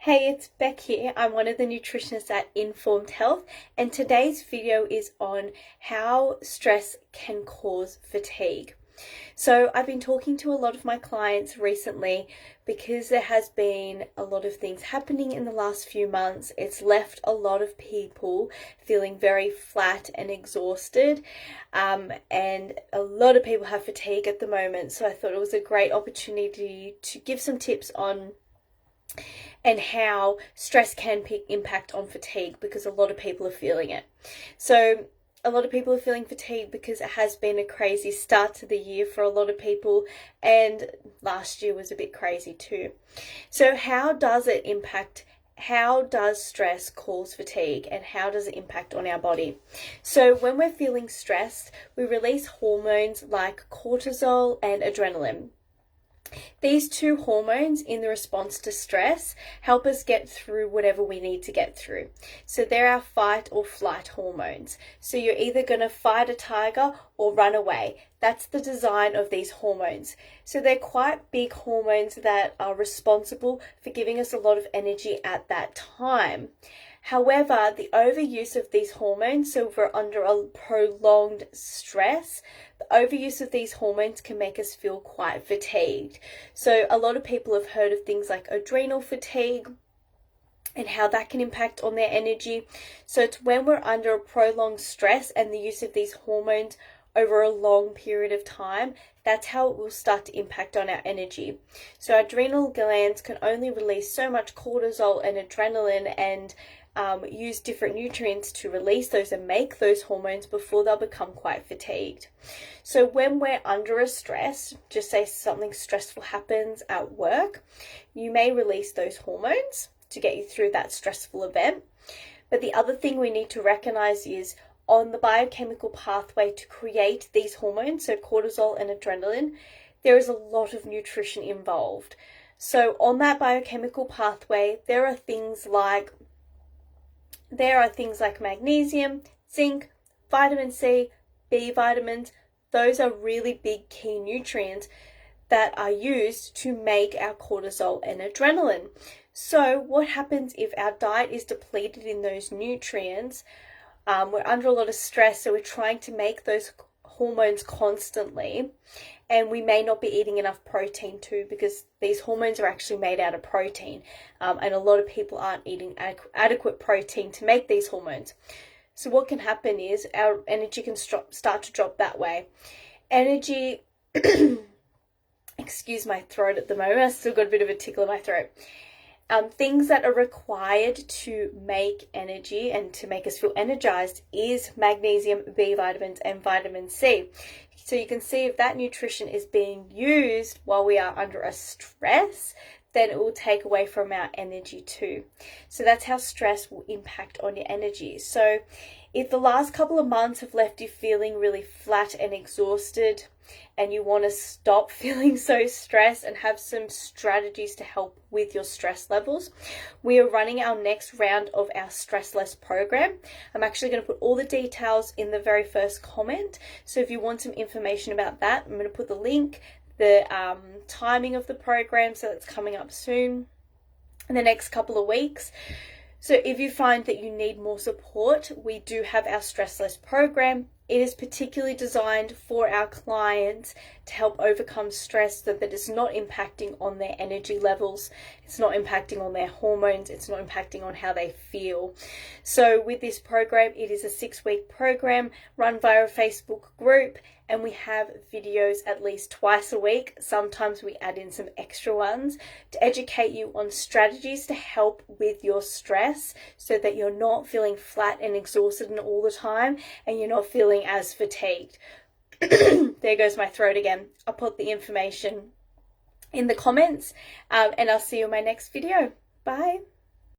Hey, it's Beck here. I'm one of the nutritionists at Informed Health, and today's video is on how stress can cause fatigue. So I've been talking to a lot of my clients recently because there has been a lot of things happening in the last few months. It's left a lot of people feeling very flat and exhausted, and a lot of people have fatigue at the moment. So I thought it was a great opportunity to give some tips on and how stress can impact on fatigue, because a lot of people are feeling it. So a lot of people are feeling fatigued because it has been a crazy start to the year for a lot of people, and last year was a bit crazy too. So how does stress cause fatigue, and how does it impact on our body? So when we're feeling stressed, we release hormones like cortisol and adrenaline. These two hormones in the response to stress help us get through whatever we need to get through. So they're our fight or flight hormones. So you're either going to fight a tiger or run away. That's the design of these hormones. So they're quite big hormones that are responsible for giving us a lot of energy at that time. However, the overuse of these hormones, so if we're under a prolonged stress, the overuse of these hormones can make us feel quite fatigued. So a lot of people have heard of things like adrenal fatigue and how that can impact on their energy. So it's when we're under a prolonged stress and the use of these hormones over a long period of time, that's how it will start to impact on our energy. So our adrenal glands can only release so much cortisol and adrenaline and use different nutrients to release those and make those hormones before they'll become quite fatigued. So when we're under a stress, just say something stressful happens at work, you may release those hormones to get you through that stressful event. But the other thing we need to recognize is on the biochemical pathway to create these hormones, so cortisol and adrenaline, there is a lot of nutrition involved. So on that biochemical pathway, there are things like magnesium, zinc, vitamin C, B vitamins. Those are really big key nutrients that are used to make our cortisol and adrenaline. So what happens if our diet is depleted in those nutrients? We're under a lot of stress, so we're trying to make those hormones constantly, and we may not be eating enough protein too, because these hormones are actually made out of protein, and a lot of people aren't eating adequate protein to make these hormones. So what can happen is our energy can start to drop that way. Energy, excuse my throat at the moment, I've still got a bit of a tickle in my throat. Things that are required to make energy and to make us feel energized is magnesium, B vitamins, and vitamin C. So you can see if that nutrition is being used while we are under a stress, then it will take away from our energy too. So that's how stress will impact on your energy. So if the last couple of months have left you feeling really flat and exhausted, and you want to stop feeling so stressed and have some strategies to help with your stress levels, we are running our next round of our Stress Less program. I'm actually going to put all the details in the very first comment. So if you want some information about that, I'm going to put the link, the timing of the program, so that's coming up soon in the next couple of weeks. So if you find that you need more support, we do have our Stress Less program. It is particularly designed for our clients to help overcome stress so that it's not impacting on their energy levels, it's not impacting on their hormones, it's not impacting on how they feel. So with this program, it is a 6-week program run via a Facebook group, and we have videos at least twice a week. Sometimes we add in some extra ones to educate you on strategies to help with your stress so that you're not feeling flat and exhausted all the time, and you're not feeling as fatigued. There goes my throat again. I'll put the information in the comments, and I'll see you in my next video. Bye.